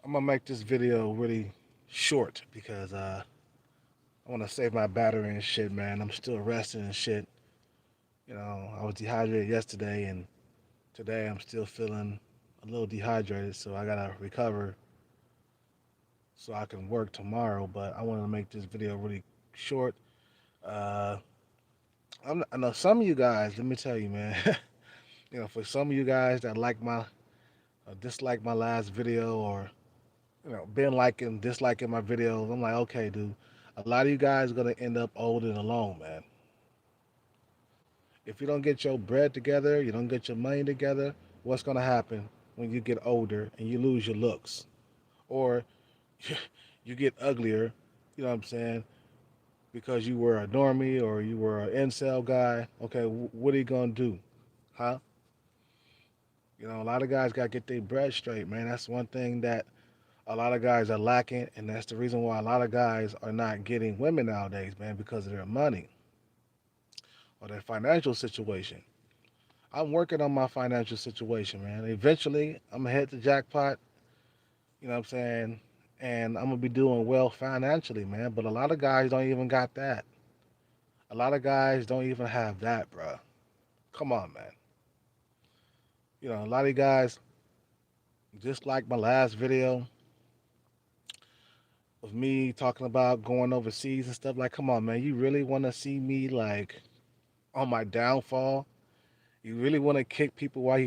I'm gonna make this video really short because I want to save my battery and shit, man. I'm still resting and shit. I was dehydrated yesterday, and today I'm still feeling a little dehydrated, so I gotta recover so I can work tomorrow. But I wanted to make this video really short. Uh, I know some of you guys. Let me tell you, man. For some of you guys that like my dislike my last video, or been liking disliking my videos, I'm like, okay, dude. A lot of you guys are gonna end up old and alone, man. If you don't get your bread together, you don't get your money together, what's gonna happen when you get older and you lose your looks, or you get uglier? You know what I'm saying? Because you were a normie or you were an incel guy. Okay, what are you gonna do, huh? A lot of guys gotta get their bread straight, man. That's one thing that a lot of guys are lacking, and that's the reason why a lot of guys are not getting women nowadays, man, because of their money or their financial situation. I'm working on my financial situation, man. Eventually, I'm gonna hit the jackpot, you know what I'm saying? And I'm gonna be doing well financially, man. But a lot of guys don't even got that. A lot of guys don't even have that, bro. Come on, man. A lot of guys, just like my last video of me talking about going overseas and stuff, like, come on, man. You really wanna see me like on my downfall? You really wanna kick people while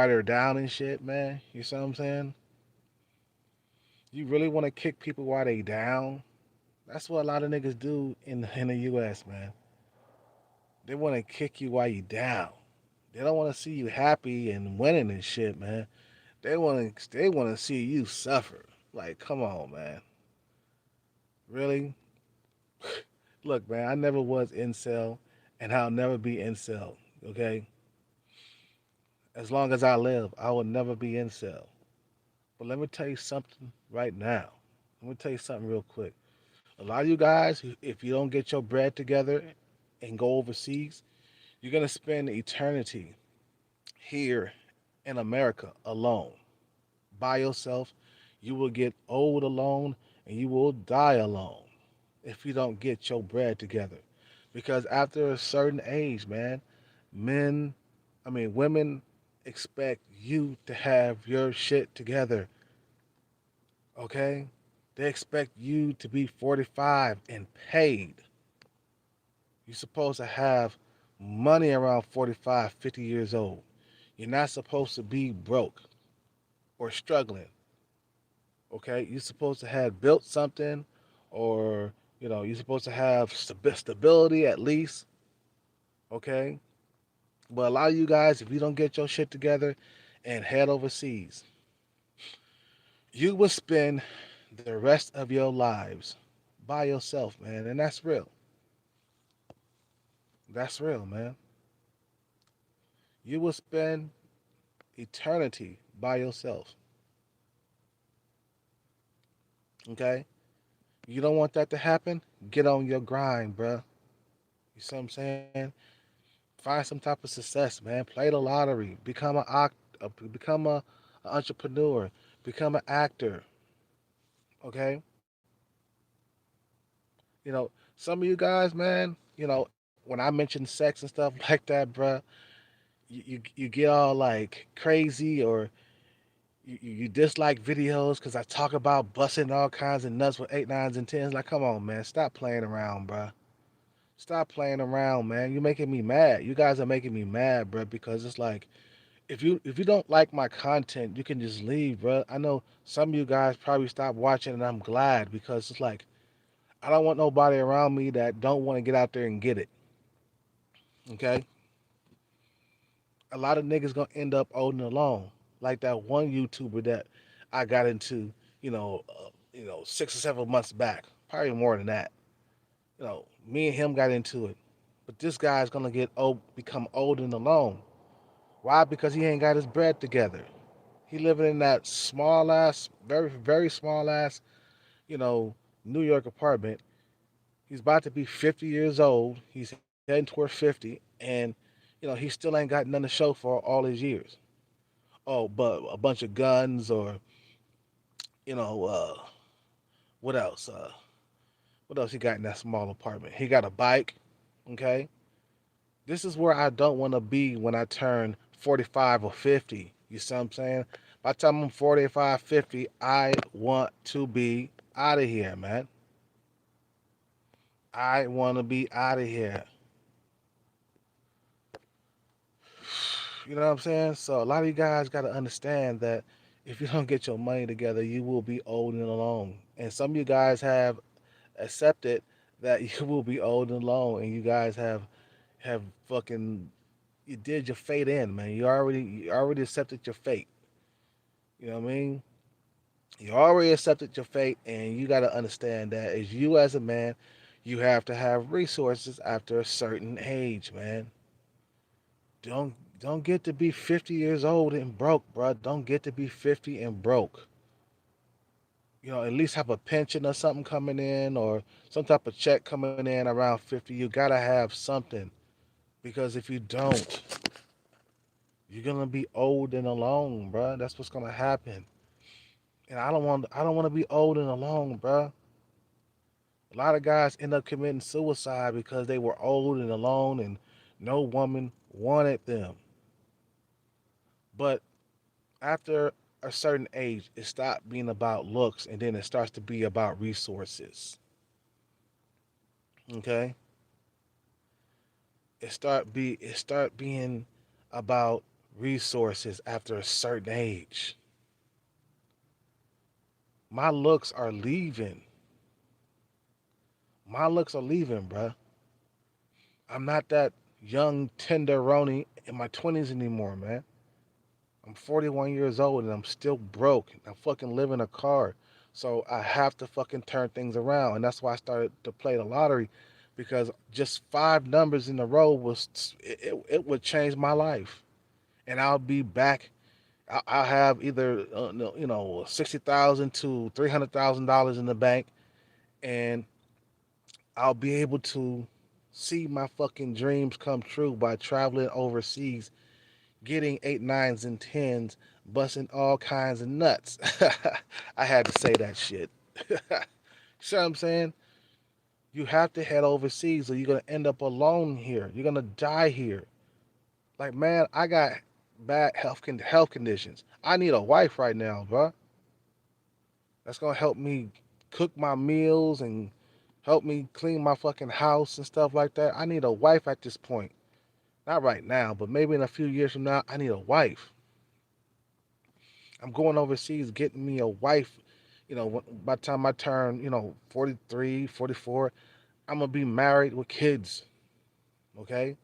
they're down and shit, man? You see what I'm saying? You really wanna kick people while they down? That's what a lot of niggas do in the U.S., man. They want to kick you while you down. They don't want to see you happy and winning and shit, man. They want to see you suffer. Like, come on, man. Really? Look, man, I never was incel, and I'll never be incel. Okay? As long as I live, I will never be incel. But let me tell you something right now. Let me tell you something real quick. A lot of you guys, if you don't get your bread together and go overseas, you're gonna spend eternity here in America alone, by yourself. You will get old alone and you will die alone if you don't get your bread together. Because after a certain age, man, men, women expect you to have your shit together, okay? They expect you to be 45 and paid. You're supposed to have money around 45, 50 years old. You're not supposed to be broke or struggling. Okay, you're supposed to have built something, or you're supposed to have stability at least. Okay, but a lot of you guys, if you don't get your shit together and head overseas, you will spend the rest of your lives by yourself, man, and that's real. That's real, man. You will spend eternity by yourself. Okay, you don't want that to happen. Get on your grind, bruh. You see what I'm saying? Find some type of success, man. Play the lottery. Become a entrepreneur. Become an actor. Okay. Some of you guys, man. When I mention sex and stuff like that, bruh, you get all like crazy, or you dislike videos because I talk about busting all kinds of nuts with eight, nines, and tens. Like, come on, man. Stop playing around, bruh. Stop playing around, man. You're making me mad. You guys are making me mad, bruh, because it's like, if you don't like my content, you can just leave, bro. I know some of you guys probably stopped watching, and I'm glad, because it's like I don't want nobody around me that don't want to get out there and get it. Okay, a lot of niggas gonna end up old and alone, like that one YouTuber that I got into, 6 or 7 months back, probably more than that. Me and him got into it, but this guy's gonna get old, become old and alone. Why? Because he ain't got his bread together. He living in that small ass, very very small ass, you know, New York apartment. He's about to be 50 years old. He's heading toward 50, and he still ain't got nothing to show for all his years. Oh, but a bunch of guns, or You know, what else? What else he got in that small apartment? He got a bike. Okay, this is where I don't want to be when I turn 45 or 50. You see what I'm saying? By the time I'm 45, 50, I want to be out of here, man. I want to be out of here. You know what I'm saying? So a lot of you guys got to understand that if you don't get your money together, you will be old and alone. And some of you guys have accepted that you will be old and alone, and you guys have fucking you did your fate in, man. You already accepted your fate. You know what I mean? You already accepted your fate, and you got to understand that as you as a man, you have to have resources after a certain age, man. Don't get to be 50 years old and broke, bro. Don't get to be 50 and broke. At least have a pension or something coming in or some type of check coming in around 50. You got to have something because if you don't, you're going to be old and alone, bro. That's what's going to happen. And I don't want to be old and alone, bro. A lot of guys end up committing suicide because they were old and alone and no woman wanted them. But after a certain age, it stopped being about looks and then it starts to be about resources. Okay? It start being about resources after a certain age. My looks are leaving. My looks are leaving, bruh. I'm not that young tenderoni in my 20s anymore, man. I'm 41 years old and I'm still broke. I fucking live in a car. So I have to fucking turn things around. And that's why I started to play the lottery because just five numbers in a row it would change my life. And I'll be back. I'll have either no, 60,000 to $300,000 in the bank, and I'll be able to see my fucking dreams come true by traveling overseas, getting eight, nines, and tens, busting all kinds of nuts. I had to say that shit. See what I'm saying? You have to head overseas or you're gonna end up alone here. You're gonna die here. Like man, I got bad health conditions. I need a wife right now, bro. That's gonna help me cook my meals and help me clean my fucking house and stuff like that. I need a wife at this point. Not right now, but maybe in a few years from now, I need a wife. I'm going overseas getting me a wife. By the time I turn, 43, 44, I'm going to be married with kids, okay?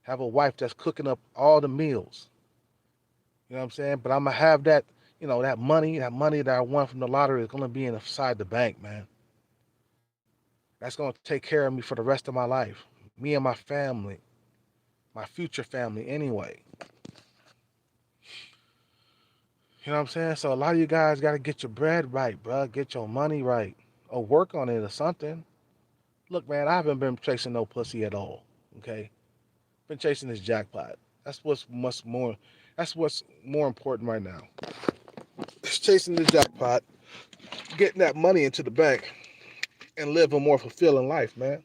Have a wife that's cooking up all the meals. You know what I'm saying? But I'm going to have that money that I won from the lottery is going to be inside the bank, man. That's going to take care of me for the rest of my life. Me and my family, my future family anyway. You know what I'm saying? So a lot of you guys got to get your bread right, bro. Get your money right, or work on it or something. Look, man, I haven't been chasing no pussy at all. Okay, been chasing this jackpot. That's what's much more. That's what's more important right now. It's chasing the jackpot, getting that money into the bank, and live a more fulfilling life, man.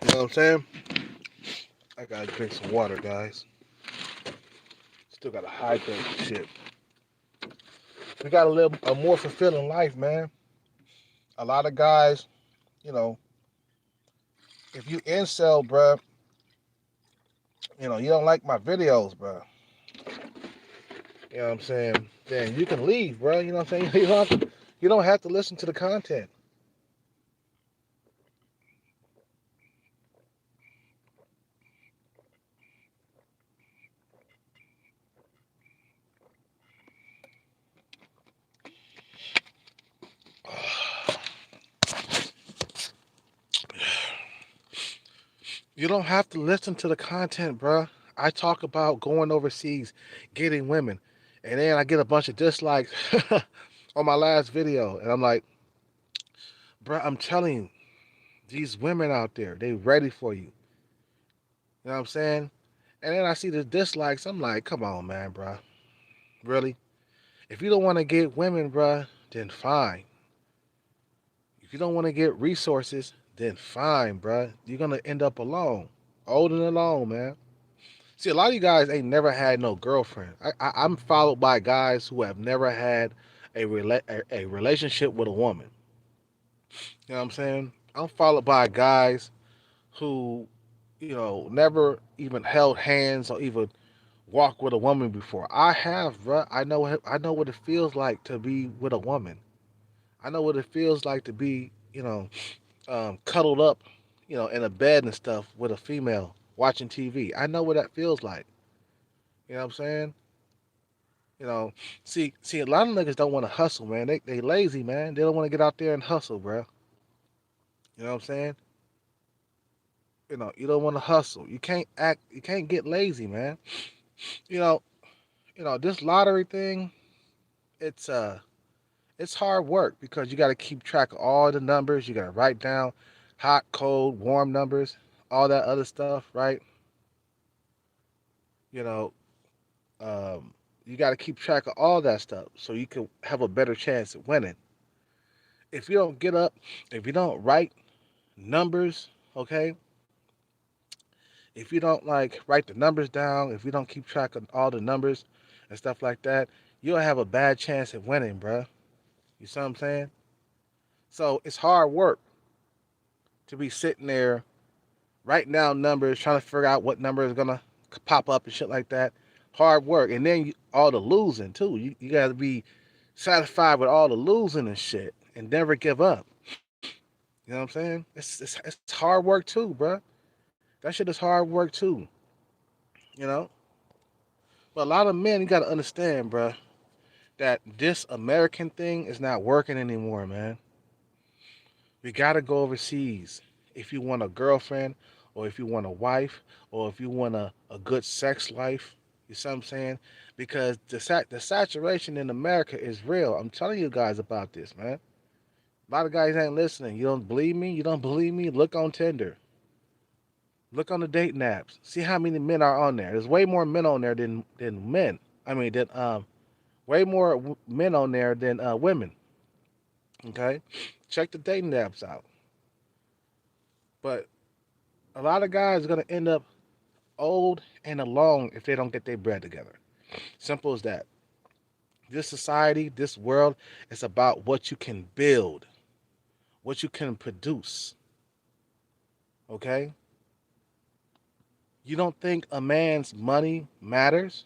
You know what I'm saying? I gotta drink some water, guys. Still gotta hydrate and shit. We gotta live a more fulfilling life, man. A lot of guys, you know, if you incel, bruh, you don't like my videos, bro. You know what I'm saying? Then you can leave, bro. You know what I'm saying? You don't have to listen to the content. You don't have to listen to the content, bro. I talk about going overseas, getting women, and then I get a bunch of dislikes on my last video, and I'm like, bro, I'm telling you. These women out there, they ready for you. You know what I'm saying? And then I see the dislikes. I'm like, come on, man, bro. Really? If you don't want to get women, bro, then fine. If you don't want to get resources, then fine, bro. You're gonna end up alone, old and alone, man. See, a lot of you guys ain't never had no girlfriend. I'm followed by guys who have never had a relationship with a woman. You know what I'm saying? I'm followed by guys who, never even held hands or even walked with a woman before. I have, bro. I know what it feels like to be with a woman. I know what it feels like to be, cuddled up, in a bed and stuff with a female watching TV. I know what that feels like. You know what I'm saying? You know, see, a lot of niggas don't want to hustle, man. They lazy, man. They don't want to get out there and hustle, bro. You know what I'm saying? You don't want to hustle. You can't get lazy, man. You know, this lottery thing, it's it's hard work because you got to keep track of all the numbers. You got to write down hot, cold, warm numbers, all that other stuff, right? You know, um, you got to keep track of all that stuff so you can have a better chance at winning. If you don't get up, if you don't write numbers, okay, if you don't like write the numbers down, if you don't keep track of all the numbers and stuff like that, you'll have a bad chance at winning, bruh. You see what I'm saying? So it's hard work to be sitting there writing down numbers, trying to figure out what number is gonna pop up and shit like that. Hard work, and then all the losing too. You got to be satisfied with all the losing and shit, and never give up. You know what I'm saying? It's hard work too, bruh. That shit is hard work too. You know, but a lot of men, you got to understand, bruh, that this American thing is not working anymore, man. We got to go overseas if you want a girlfriend or if you want a wife or if you want a good sex life. You see what I'm saying? Because the saturation in America is real. I'm telling you guys about this, man. A lot of guys ain't listening. You don't believe me? You don't believe me? Look on Tinder. Look on the dating apps. See how many men are on there. There's way more men on there than men. I mean, way more men on there than women. Okay, check the dating apps out. But a lot of guys are gonna end up old and alone if they don't get their bread together. Simple as that. This society, this world, is about what you can build, what you can produce. Okay? You don't think a man's money matters?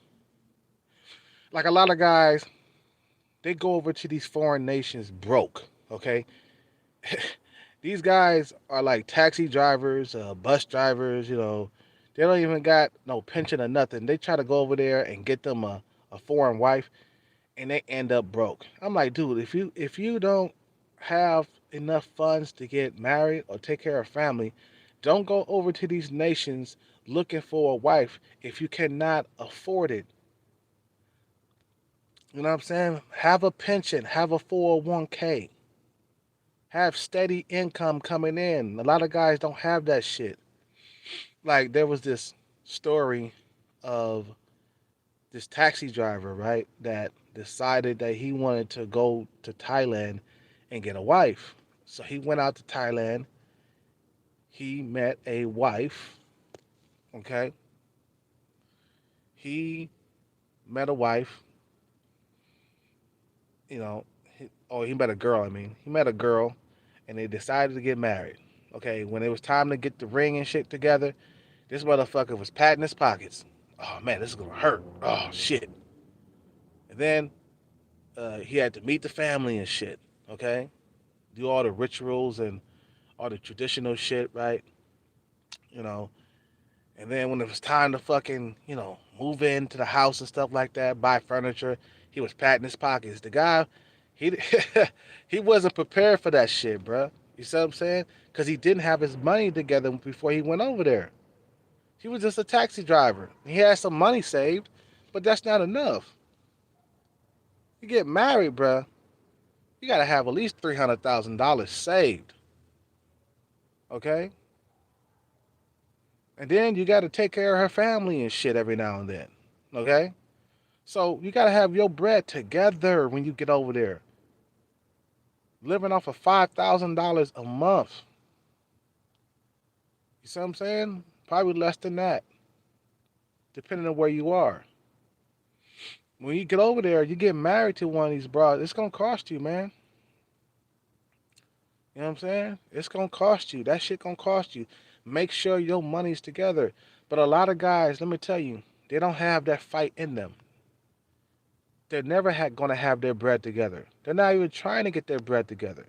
Like a lot of guys, they go over to these foreign nations broke. Okay? These guys are like taxi drivers, bus drivers, they don't even got no pension or nothing. They try to go over there and get them a foreign wife and they end up broke. I'm like, dude, if you don't have enough funds to get married or take care of family, don't go over to these nations looking for a wife if you cannot afford it. You know what I'm saying? Have a pension, have a 401k, have steady income coming in. A lot of guys don't have that shit. Like there was this story of this taxi driver, right, that decided that he wanted to go to Thailand and get a wife. So he went out to Thailand. He met a wife. Okay. He met a wife. He met a girl. I mean, he met a girl, and they decided to get married. Okay. When it was time to get the ring and shit together, this motherfucker was patting his pockets. Oh man, this is gonna hurt. Oh shit. And then he had to meet the family and shit. Okay. Do all the rituals and all the traditional shit, right? You know, and then when it was time to fucking, move into the house and stuff like that, buy furniture, he was patting his pockets. The guy, he he wasn't prepared for that shit, bro. You see what I'm saying? Because he didn't have his money together before he went over there. He was just a taxi driver. He had some money saved, but that's not enough. You get married, bro. You gotta have at least $300,000 saved. Okay, and then you got to take care of her family and shit every now and then. Okay, so you got to have your bread together when you get over there. Living off of $5,000 a month. You see what I'm saying? Probably less than that, depending on where you are. When you get over there, you get married to one of these broads, it's gonna cost you, man. You know what I'm saying? It's gonna cost you. That shit gonna cost you. Make sure your money's together. But a lot of guys, let me tell you, they don't have that fight in them. They're never gonna have their bread together. They're not even trying to get their bread together.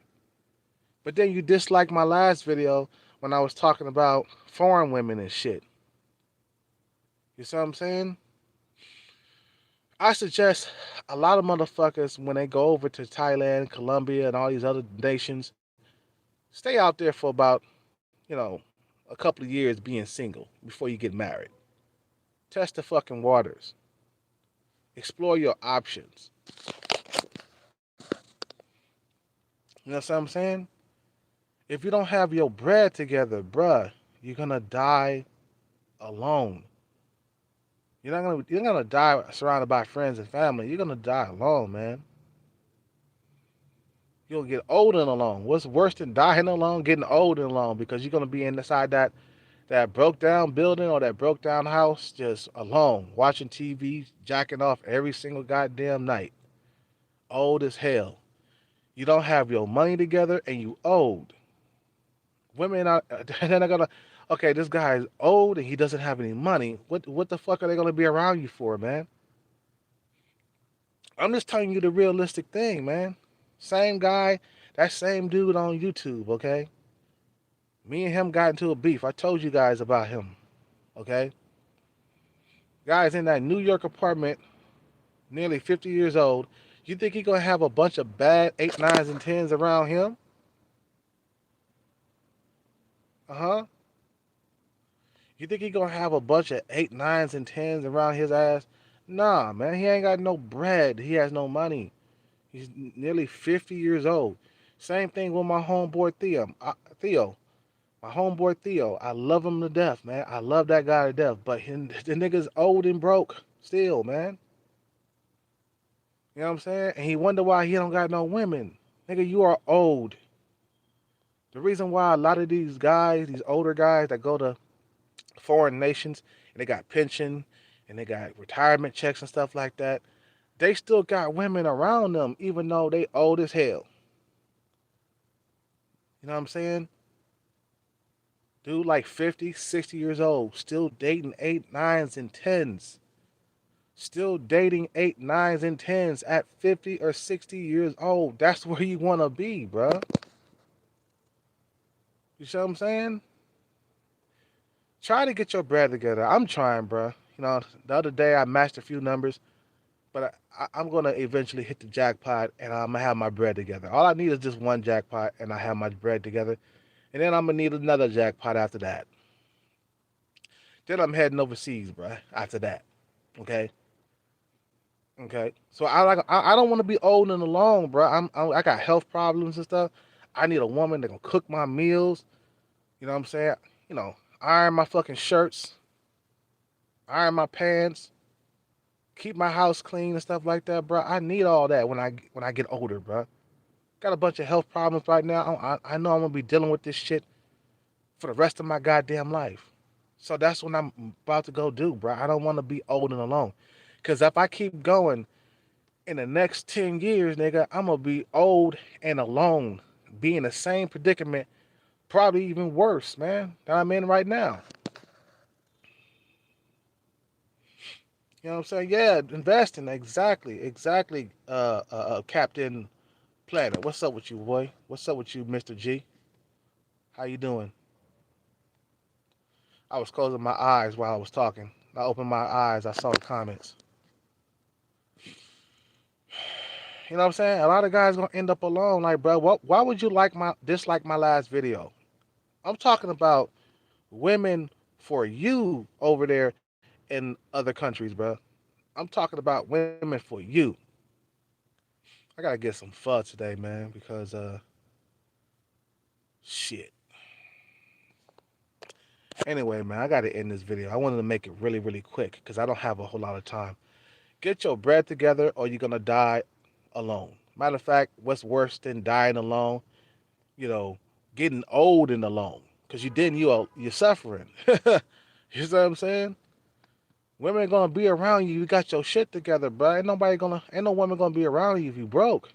But then you dislike my last video when I was talking about foreign women and shit. You see what I'm saying? I suggest a lot of motherfuckers when they go over to Thailand, Colombia, and all these other nations, stay out there for about, you know, a couple of years being single before you get married. Test the fucking waters. Explore your options. You know what I'm saying? If you don't have your bread together, bruh, you're gonna die alone. You're not gonna die surrounded by friends and family. You're gonna die alone, man. You'll get old and alone. What's worse than dying alone? Getting old and alone because you're gonna be inside that broke down building or that broke down house just alone, watching TV, jacking off every single goddamn night. Old as hell. You don't have your money together and you old. Women are they're not gonna okay, this guy is old and he doesn't have any money. What the fuck are they gonna be around you for, man? I'm just telling you the realistic thing, man. Same guy, that same dude on YouTube, okay? Me and him got into a beef. I told you guys about him, okay? Guy's in that New York apartment, nearly 50 years old. You think he gonna have a bunch of bad 8, 9s, and 10s around him? Uh-huh. You think he gonna have a bunch of 8, 9s, and 10s around his ass? Nah, man, he ain't got no bread. He has no money. He's nearly 50 years old. Same thing with my homeboy Theo. My homeboy Theo. I love him to death, man. I love that guy to death. But the nigga's old and broke still, man. You know what I'm saying? And he wonder why he don't got no women. Nigga, you are old. The reason why a lot of these guys, these older guys that go to foreign nations and they got pension and they got retirement checks and stuff like that, they still got women around them even though they old as hell. You know what I'm saying? Dude like 50, 60 years old, still dating 8, 9s, and 10s. Still dating 8, 9s, and 10s at 50 or 60 years old. That's where you want to be, bruh. You see what I'm saying? Try to get your bread together. I'm trying, bruh. You know, the other day I matched a few numbers, but I'm going to eventually hit the jackpot and I'm going to have my bread together. All I need is just one jackpot and I have my bread together. And then I'm going to need another jackpot after that. Then I'm heading overseas, bruh, after that. Okay? Okay. So I don't want to be old and alone, bro. I got health problems and stuff. I need a woman that gonna cook my meals. You know what I'm saying? You know, iron my fucking shirts, iron my pants, keep my house clean and stuff like that, bro. I need all that when I get older, bro. Got a bunch of health problems right now. I know I'm gonna be dealing with this shit for the rest of my goddamn life. So that's what I'm about to go do, bro. I don't want to be old and alone. Cause if I keep going in the next 10 years, nigga, I'm gonna be old and alone, be in the same predicament, probably even worse, man, that I'm in right now. You know what I'm saying? Yeah, investing, exactly. Captain Planet. What's up with you, boy? What's up with you, Mr. G? How you doing? I was closing my eyes while I was talking. I opened my eyes, I saw the comments. You know what I'm saying? A lot of guys gonna end up alone. Like, bro, why would you dislike my last video? I'm talking about women for you over there in other countries, bro. I'm talking about women for you. I gotta get some pho today, man, because shit. Anyway, man, I gotta end this video. I wanted to make it really, really quick because I don't have a whole lot of time. Get your bread together, or you're gonna die alone. Matter of fact, what's worse than dying alone? You know, getting old and alone. Cause you're suffering. You know what I'm saying? Women gonna be around you. You got your shit together, bro. Ain't no woman gonna be around you if you broke.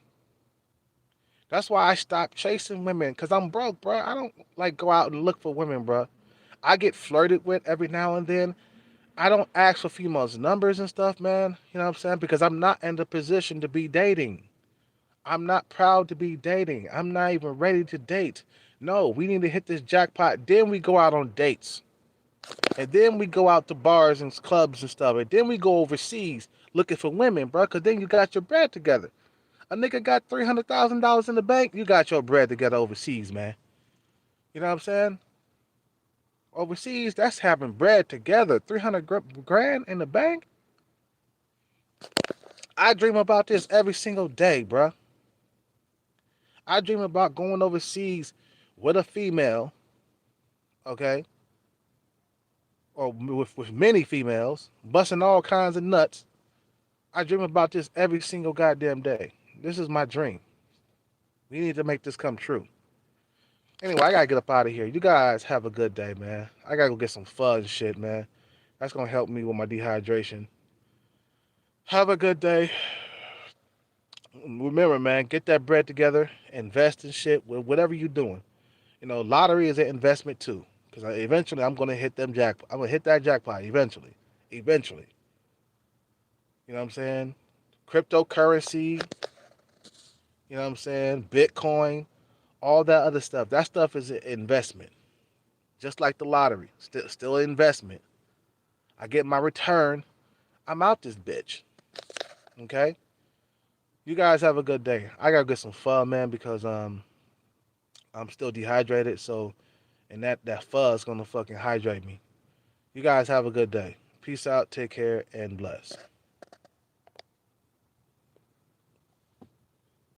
That's why I stopped chasing women, cause I'm broke, bro. I don't like go out and look for women, bro. I get flirted with every now and then. I don't ask for females' numbers and stuff, man. You know what I'm saying? Because I'm not in the position to be dating. I'm not proud to be dating. I'm not even ready to date. No, we need to hit this jackpot. Then we go out on dates. And then we go out to bars and clubs and stuff. And then we go overseas looking for women, bro. Because then you got your bread together. A nigga got $300,000 in the bank. You got your bread together overseas, man. You know what I'm saying? Overseas, that's having bread together. 300 grand in the bank. I dream about this every single day, bruh. I dream about going overseas with a female, okay, or with many females, busting all kinds of nuts. I dream about this every single goddamn day. This is my dream. We need to make this come true. Anyway, I gotta get up out of here. You guys have a good day, man. I gotta go get some fun shit, man. That's gonna help me with my dehydration. Have a good day. Remember, man, get that bread together, invest in shit, whatever you're doing. Lottery is an investment too, because eventually I'm gonna hit them jackpot. I'm gonna hit that jackpot eventually. Eventually, you know what I'm saying? Cryptocurrency, you know what I'm saying? Bitcoin, all that other stuff. That stuff is an investment, just like the lottery. Still an investment. I get my return. I'm out this bitch. Okay. You guys have a good day. I gotta get some fun, man, because I'm still dehydrated. So, and that fuzz gonna fucking hydrate me. You guys have a good day. Peace out. Take care and bless.